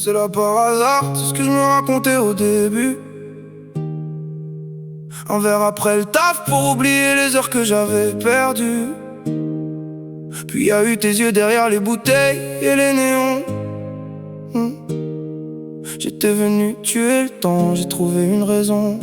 c'est là par hasard, c'est ce que je me racontais au début. Un verre après le taf pour oublier les heures que j'avais perdues. Puis y a eu tes yeux derrière les bouteilles et les néons. J'étais venu tuer le temps, j'ai trouvé une raison.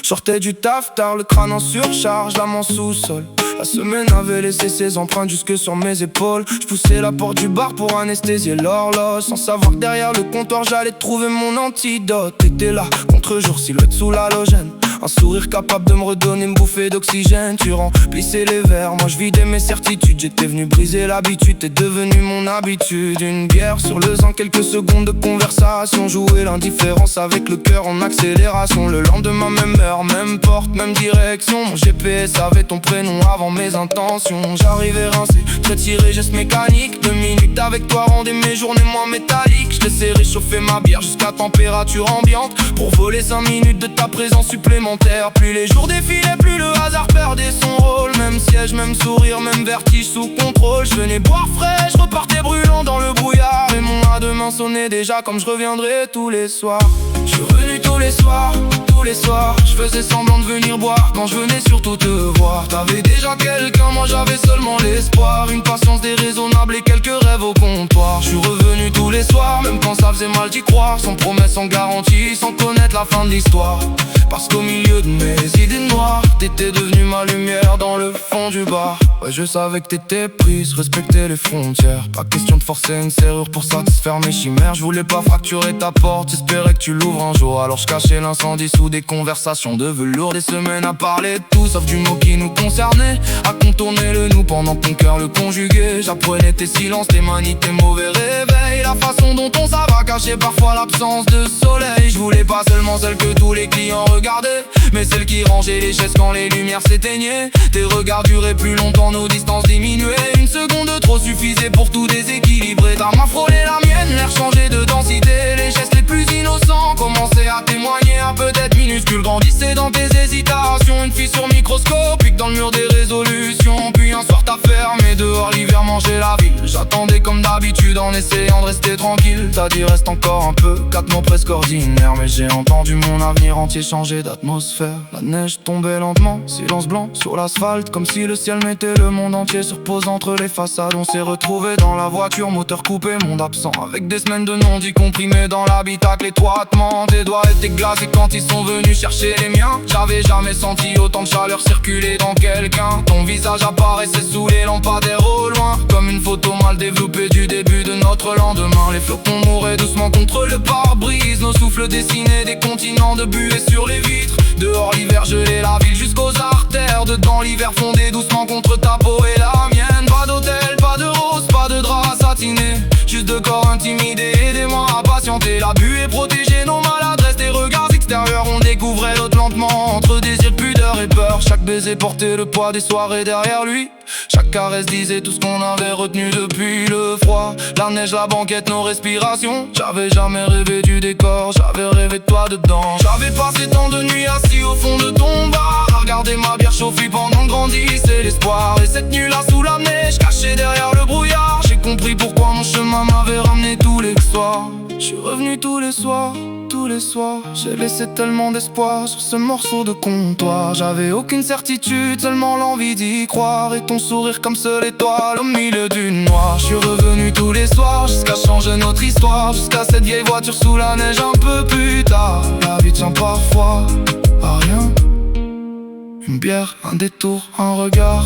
Sortais du taf tard, le crâne en surcharge, l'âme en sous-sol. La semaine avait laissé ses empreintes jusque sur mes épaules. Je poussais la porte du bar pour anesthésier l'horloge, sans savoir que derrière le comptoir j'allais trouver mon antidote. T'étais là, contre-jour, silhouette sous l'halogène. Un sourire capable de me redonner une bouffée d'oxygène. Tu remplissais les verres, moi je vidais mes certitudes. J'étais venu briser l'habitude, t'es devenu mon habitude. Une bière sur le sang, quelques secondes de conversation. Jouer l'indifférence avec le cœur en accélération. Le lendemain, même heure, même porte, même direction. Mon GPS avait ton prénom avant mes intentions. J'arrivais rincé, très tiré, geste mécanique. 2 minutes avec toi rendaient mes journées moins métalliques. Je laissais réchauffer ma bière jusqu'à température ambiante pour voler 5 minutes de ta présence supplémentaire. Plus les jours défilaient, plus le hasard perdait son rôle. Même siège, même sourire, même vertige sous contrôle. Je venais boire frais, je repartais brûlant dans le brouillard. Et mon à demain sonnait déjà comme je reviendrai tous les soirs. Je suis revenu tous les soirs, tous les soirs. Je faisais semblant de venir boire quand je venais surtout te voir. T'avais déjà quelqu'un, moi j'avais seulement l'espoir. Une patience déraisonnable et quelques rêves au comptoir. Je suis revenu tous les soirs, même quand ça faisait mal d'y croire. Sans promesse, sans garantie, sans connaître la fin de l'histoire. Parce qu'au milieu de mes idées noires, t'étais devenu ma lumière dans le fond du bar. Ouais, je savais que t'étais prise, respecter les frontières. Pas question de forcer une serrure pour satisfaire mes chimères. Je voulais pas fracturer ta porte, j'espérais que tu l'ouvres un jour. Alors je cachais l'incendie sous des conversations de velours. Des semaines à parler de tout sauf du mot qui nous concernait. À contourner le nous pendant que ton cœur le conjuguait. J'apprenais tes silences, tes manies, tes mauvais réveils. La façon dont on s'ava cachait parfois l'absence de soleil. Je voulais pas seulement celle que tous les clients regardaient, mais celle qui rangeait les chaises quand les lumières s'éteignaient. Tes regards duraient plus longtemps, nos distances diminuaient. Une seconde de trop suffisait pour tout déséquilibrer. Ta main frôlait la mienne, l'air changeait de densité. Les gestes les plus innocents commençaient à témoigner. Un peut-être minuscule grandissait dans tes hésitations. Une fissure microscopique dans le mur des résolutions. Puis un soir t'as fermé dehors, l'hiver mangeait la ville. J'attendais comme d'habitude en essayant de rester tranquille. T'as dit reste encore un peu, 4 mots presque ordinaires. Mais j'ai entendu mon avenir entier changer d'atmosphère. La neige tombait lentement, silence blanc sur l'asphalte. Comme si le ciel mettait le monde entier sur pause entre les façades. On s'est retrouvés dans la voiture, moteur coupé, monde absent. Avec des semaines de non-dit comprimés dans l'habitacle étroitement. Tes doigts étaient glacés quand ils sont venus chercher les miens. J'avais jamais senti autant de chaleur circuler dans quelqu'un. Ton visage apparaissait sous les lampadaires au loin, comme une photo mal développée du début de notre lendemain. Les flocons mouraient doucement contre le pare-brise. Nos souffles dessinaient des continents de buée sur les vitres. Dehors l'hiver gelait la ville jusqu'aux artères. Dedans l'hiver fondait doucement contre ta peau et la mienne. Pas d'hôtel, pas de rose, pas de drap satiné. Juste de corps intimidés, aidez-moi à patienter. La buée protégeait nos maladresses des regards extérieurs. On découvrait l'autre lentement entre désir, pudeur et peur. Chaque baiser portait le poids des soirées derrière lui. Chaque caresse disait tout ce qu'on avait retenu depuis le froid. La neige, la banquette, nos respirations. J'avais jamais rêvé du décor, j'avais rêvé de toi dedans. J'avais passé tant de nuits assis au fond de ton bar, à regarder ma bière chauffer pendant que grandissait l'espoir. Et cette nuit-là sous la neige, caché derrière le brouillard, j'ai compris pourquoi mon chemin m'avait ramené tous les soirs. Je suis revenu tous les soirs, tous les soirs. J'ai laissé tellement d'espoir sur ce morceau de comptoir. J'avais aucune certitude, seulement l'envie d'y croire. Et ton sourire comme seule étoile au milieu du noir. Je suis revenu tous les soirs jusqu'à changer notre histoire. Jusqu'à cette vieille voiture sous la neige un peu plus tard. La vie tient parfois à rien. Une bière, un détour, un regard.